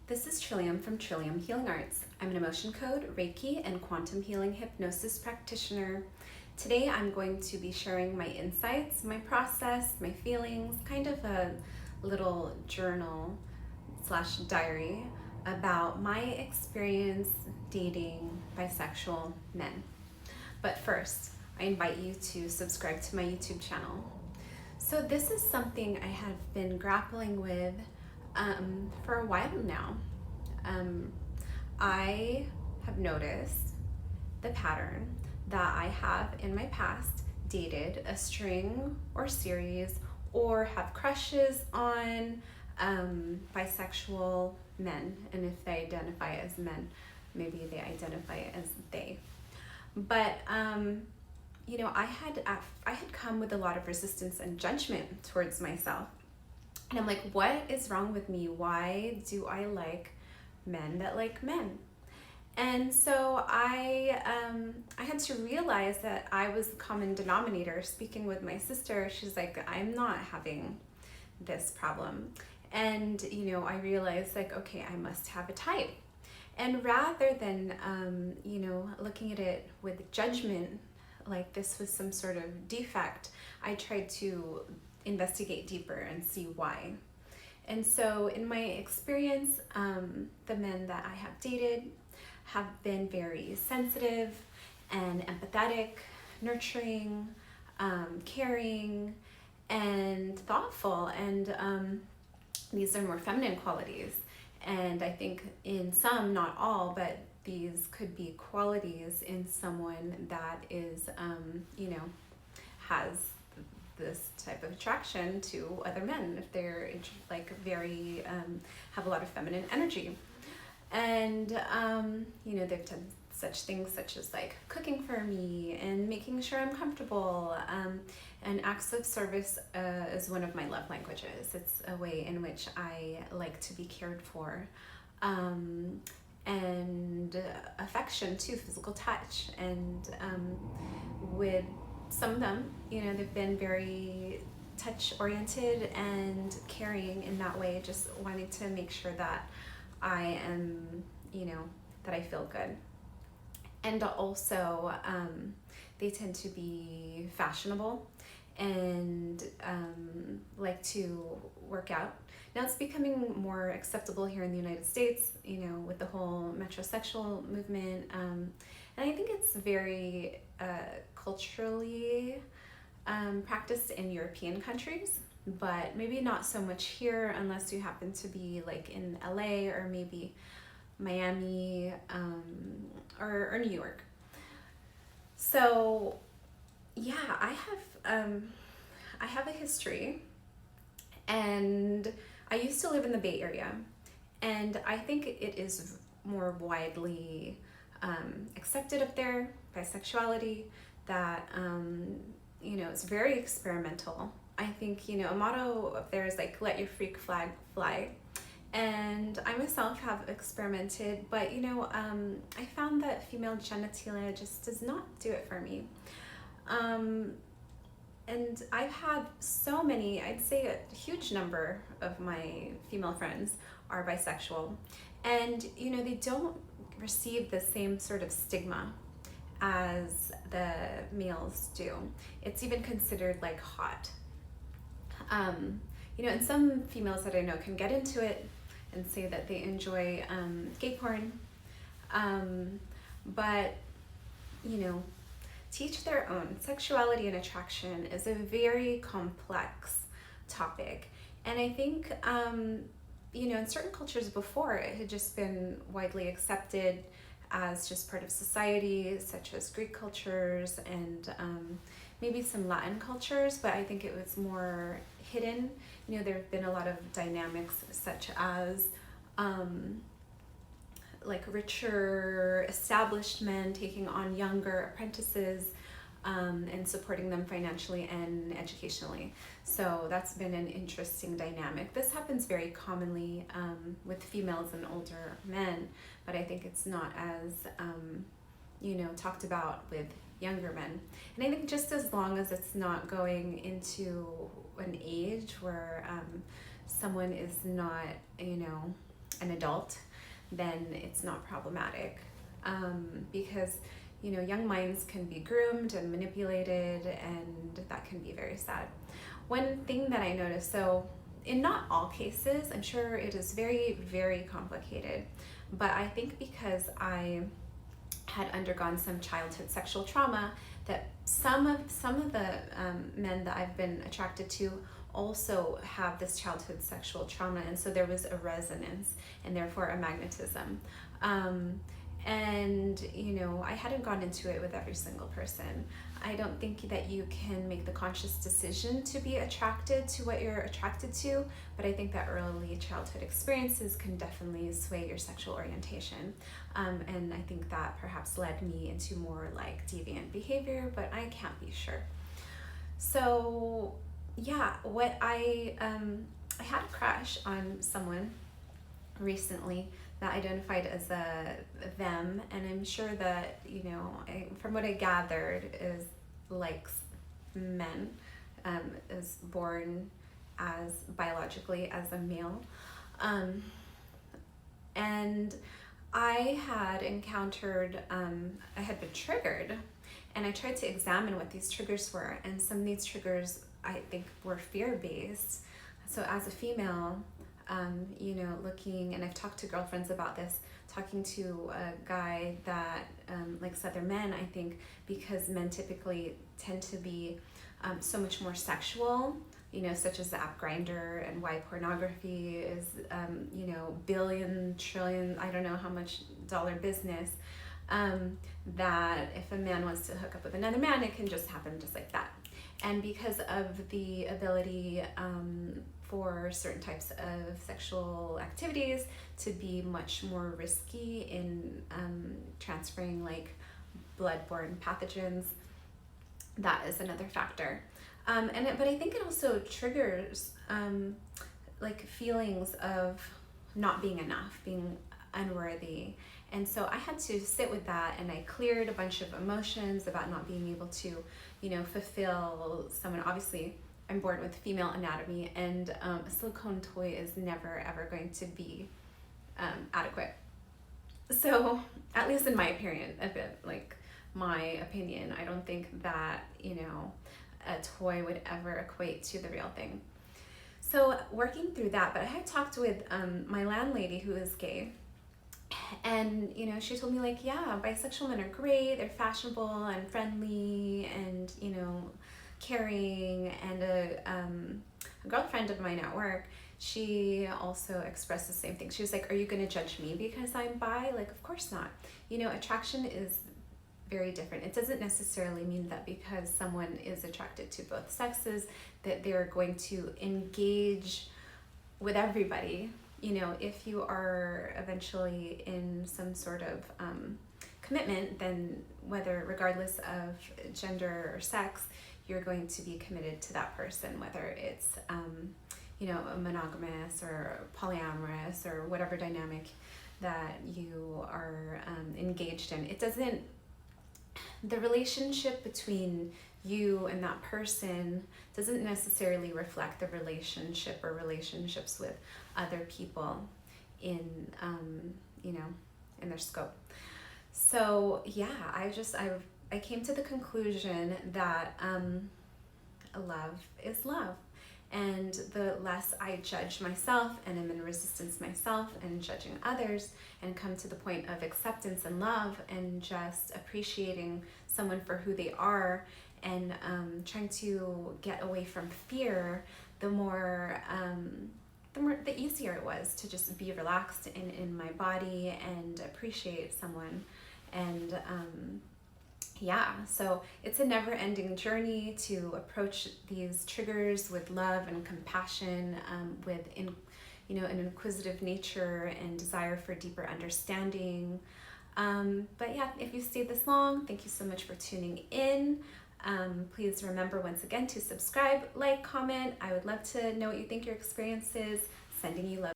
This is Trillium from Trillium Healing Arts. I'm an emotion code, Reiki, and quantum healing hypnosis practitioner. Today I'm going to be sharing my insights, my process, my feelings, kind of a little journal slash diary about my experience dating bisexual men. But first, I invite you to subscribe to my YouTube channel. So this is something I have been grappling with for a while now. I have noticed the pattern that I have in my past dated a string or series or have crushes on bisexual men, and if they identify as men, maybe they identify as they. But I had come with a lot of resistance and judgment towards myself. And I'm like, what is wrong with me? Why do I like men that like men? And so I had to realize that I was the common denominator. Speaking with my sister, she's like, I'm not having this problem. And, I realized like, okay, I must have a type. And rather than, looking at it with judgment, like this was some sort of defect, I tried to investigate deeper and see why. And so in my experience, the men that I have dated have been very sensitive and empathetic, nurturing, caring, and thoughtful. And these are more feminine qualities. And I think in some, not all, but these could be qualities in someone that is, has this type of attraction to other men if they're like very have a lot of feminine energy. And they've done such things such as like cooking for me and making sure I'm comfortable, and acts of service is one of my love languages. It's a way in which I like to be cared for, and affection too, physical touch. And with some of them, they've been very touch oriented and caring in that way, just wanting to make sure that I am, that I feel good. And also, they tend to be fashionable and like to work out. Now it's becoming more acceptable here in the United States, with the whole metrosexual movement. And I think it's very culturally practiced in European countries, but maybe not so much here unless you happen to be like in LA or maybe Miami, or New York. So yeah, I have a history, and I used to live in the Bay Area, and I think it is more widely accepted up there, bisexuality, that it's very experimental. I think a motto up there is like, let your freak flag fly. And I myself have experimented, but I found that female genitalia just does not do it for me. And I've had so many, I'd say a huge number of my female friends are bisexual, and they don't receive the same sort of stigma as the males do. It's even considered like hot. And some females that I know can get into it and say that they enjoy gay porn, but to each their own. Sexuality and attraction is a very complex topic, and I think in certain cultures before, it had just been widely accepted as just part of society, such as Greek cultures and maybe some Latin cultures, but I think it was more hidden. There have been a lot of dynamics such as like richer established men taking on younger apprentices, and supporting them financially and educationally. So that's been an interesting dynamic. This happens very commonly with females and older men, but I think it's not as talked about with younger men. And I think just as long as it's not going into an age where someone is not an adult, then it's not problematic. Because young minds can be groomed and manipulated, and that can be very sad. One thing that I noticed, so in not all cases, I'm sure it is very, very complicated, but I think because I had undergone some childhood sexual trauma, that some of the men that I've been attracted to also have this childhood sexual trauma, and so there was a resonance and therefore a magnetism. And I hadn't gone into it with every single person. I don't think that you can make the conscious decision to be attracted to what you're attracted to, but I think that early childhood experiences can definitely sway your sexual orientation. And I think that perhaps led me into more like deviant behavior, but I can't be sure. So yeah, what I had a crush on someone recently that identified as a them, and I'm sure that from what I gathered is likes men, is born as biologically as a male, and I had encountered I had been triggered, and I tried to examine what these triggers were, and some of these triggers I think were fear-based. So as a female, looking, and I've talked to girlfriends about this, talking to a guy that likes other men, I think because men typically tend to be so much more sexual, such as the app Grindr, and why pornography is, billion, trillion, I don't know how much dollar business, that if a man wants to hook up with another man, it can just happen just like that. And because of the ability for certain types of sexual activities to be much more risky in transferring like bloodborne pathogens, that is another factor. But I think it also triggers like feelings of not being enough, being unworthy. And so I had to sit with that, and I cleared a bunch of emotions about not being able to, fulfill someone. Obviously, I'm born with female anatomy, and a silicone toy is never ever going to be adequate. So, at least in my opinion, I don't think that a toy would ever equate to the real thing. So working through that, but I had talked with my landlady who is gay, and she told me like, yeah, bisexual men are great, they're fashionable and friendly and caring. And a girlfriend of mine at work, she also expressed the same thing. She was like, are you going to judge me because I'm bi? Like, of course not. Attraction is very different. It doesn't necessarily mean that because someone is attracted to both sexes that they're going to engage with everybody. If you are eventually in some sort of commitment, then regardless of gender or sex, you're going to be committed to that person, whether it's a monogamous or polyamorous or whatever dynamic that you are engaged in. The relationship between you and that person doesn't necessarily reflect the relationship or relationships with other people in in their scope. So yeah, I came to the conclusion that love is love, and the less I judge myself and am in resistance myself and judging others, and come to the point of acceptance and love and just appreciating someone for who they are, and trying to get away from fear, the easier it was to just be relaxed in my body and appreciate someone. And so it's a never-ending journey to approach these triggers with love and compassion, with an inquisitive nature and desire for deeper understanding. But yeah, if you stayed this long, thank you so much for tuning in. Please remember once again to subscribe, like, comment. I would love to know what you think your experience is. Sending you love.